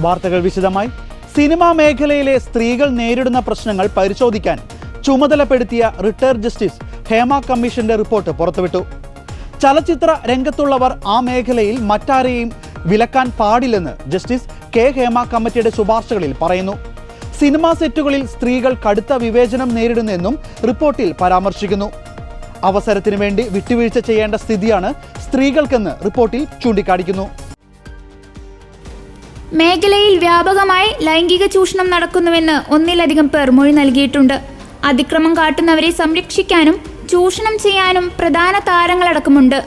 വാർത്തകൾ വിശദമായി. സിനിമാ മേഖലയിലെ സ്ത്രീകൾ നേരിടുന്ന പ്രശ്നങ്ങൾ പരിശോധിക്കാൻ ചുമതലപ്പെടുത്തിയ റിട്ടയർഡ് ജസ്റ്റിസ് ഹേമ കമ്മീഷന്റെ റിപ്പോർട്ട് പുറത്തുവിട്ടു. ചലച്ചിത്ര രംഗത്തുള്ളവർ ആ മേഖലയിൽ മറ്റാരെയും വിലക്കാൻ പാടില്ലെന്ന് ജസ്റ്റിസ് കെ ഹേമ കമ്മിറ്റിയുടെ ശുപാർശകളിൽ പറയുന്നു. സിനിമാ സെറ്റുകളിൽ സ്ത്രീകൾ കടുത്ത വിവേചനം നേരിടുന്നെന്നും റിപ്പോർട്ടിൽ പരാമർശിക്കുന്നു. അവസരത്തിനു വേണ്ടി വിട്ടുവീഴ്ച ചെയ്യേണ്ട സ്ഥിതിയാണ് സ്ത്രീകൾക്കെന്ന് റിപ്പോർട്ടിൽ ചൂണ്ടിക്കാണിക്കുന്നു. മേഖലയിൽ വ്യാപകമായി ലൈംഗിക ചൂഷണം നടക്കുന്നുവെന്ന് ഒന്നിലധികം പേർ മൊഴി നൽകിയിട്ടുണ്ട്. അതിക്രമം കാട്ടുന്നവരെ സംരക്ഷിക്കാനും ചൂഷണം ചെയ്യാനും പ്രധാന താരങ്ങളടക്കമുണ്ട്.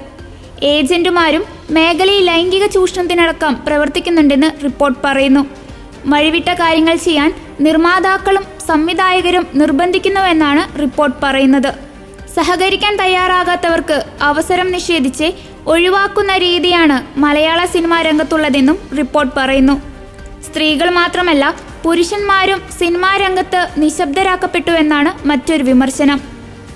ഏജന്റുമാരും മേഖലയിൽ ലൈംഗിക ചൂഷണത്തിനടക്കം പ്രവർത്തിക്കുന്നുണ്ടെന്ന് റിപ്പോർട്ട് പറയുന്നു. വഴിവിട്ട കാര്യങ്ങൾ ചെയ്യാൻ നിർമ്മാതാക്കളും സംവിധായകരും നിർബന്ധിക്കുന്നുവെന്നാണ് റിപ്പോർട്ട് പറയുന്നത്. സഹകരിക്കാൻ തയ്യാറാകാത്തവർക്ക് അവസരം നിഷേധിച്ച് ഒഴിവാക്കുന്ന രീതിയാണ് മലയാള സിനിമാ രംഗത്തുള്ളതെന്നും റിപ്പോർട്ട് പറയുന്നു. സ്ത്രീകൾ മാത്രമല്ല പുരുഷന്മാരും സിനിമാ രംഗത്ത് നിശബ്ദരാക്കപ്പെട്ടുവെന്നാണ് മറ്റൊരു വിമർശനം.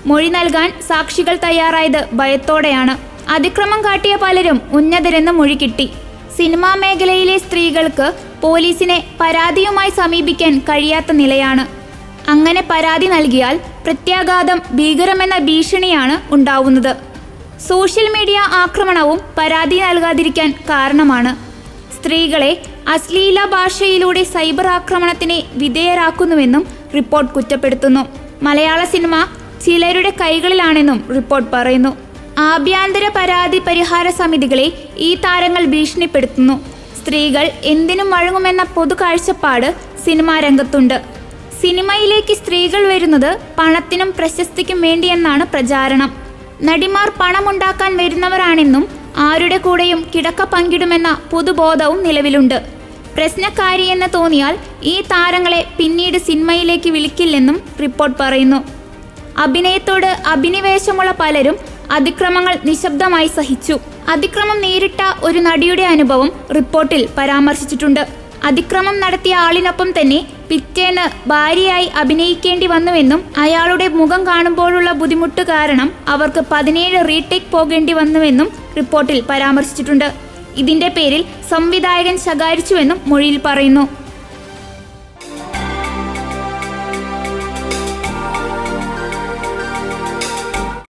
മൊഴി നൽകാൻ സാക്ഷികൾ തയ്യാറായത് ഭയത്തോടെയാണ്. അതിക്രമം കാട്ടിയ പലരും ഉന്നതരെന്ന് മൊഴി കിട്ടി. സിനിമാ മേഖലയിലെ സ്ത്രീകൾക്ക് പോലീസിനെ പരാതിയുമായി സമീപിക്കാൻ കഴിയാത്ത നിലയാണ്. അങ്ങനെ പരാതി നൽകിയാൽ പ്രത്യാഘാതം ഭീകരമെന്ന ഭീഷണിയാണ് ഉണ്ടാവുന്നത്. സോഷ്യൽ മീഡിയ ആക്രമണവും പരാതി നൽകാതിരിക്കാൻ കാരണമാണ്. സ്ത്രീകളെ അശ്ലീല ഭാഷയിലൂടെ സൈബർ ആക്രമണത്തിന് വിധേയരാക്കുന്നുവെന്നും റിപ്പോർട്ട് കുറ്റപ്പെടുത്തുന്നു. മലയാള സിനിമ ചിലരുടെ കൈകളിലാണെന്നും റിപ്പോർട്ട് പറയുന്നു. ആഭ്യന്തര പരാതി പരിഹാര സമിതികളെ ഈ താരങ്ങൾ ഭീഷണിപ്പെടുത്തുന്നു. സ്ത്രീകൾ എന്തിനും വഴങ്ങുമെന്ന പൊതു കാഴ്ചപ്പാട് സിനിമാ രംഗത്തുണ്ട്. സിനിമയിലേക്ക് സ്ത്രീകൾ വരുന്നത് പണത്തിനും പ്രശസ്തിക്കും വേണ്ടിയെന്നാണ് പ്രചാരണം. നടിമാർ പണമുണ്ടാക്കാൻ വരുന്നവരാണെന്നും ആരുടെ കൂടെയും കിടക്ക പങ്കിടുമെന്ന പൊതുബോധവും നിലവിലുണ്ട്. പ്രശ്നക്കാരിയെന്ന് തോന്നിയാൽ ഈ താരങ്ങളെ പിന്നീട് സിനിമയിലേക്ക് വിളിക്കില്ലെന്നും റിപ്പോർട്ട് പറയുന്നു. അഭിനയത്തോട് അഭിനിവേശമുള്ള പലരും അതിക്രമങ്ങൾ നിശബ്ദമായി സഹിച്ചു. അതിക്രമം നേരിട്ട ഒരു നടിയുടെ അനുഭവം റിപ്പോർട്ടിൽ പരാമർശിച്ചിട്ടുണ്ട്. അതിക്രമം നടത്തിയ ആളിനൊപ്പം തന്നെ പിറ്റേന്ന് ഭാര്യയായി അഭിനയിക്കേണ്ടി വന്നുവെന്നും അയാളുടെ മുഖം കാണുമ്പോഴുള്ള ബുദ്ധിമുട്ട് കാരണം അവർക്ക് 17 റീടേക്ക് പോകേണ്ടി വന്നുവെന്നും റിപ്പോർട്ടിൽ പരാമർശിച്ചിട്ടുണ്ട്. ഇതിന്റെ പേരിൽ സംവിധായകൻ ശകാരിച്ചുവെന്നും മൊഴിയിൽ പറയുന്നു.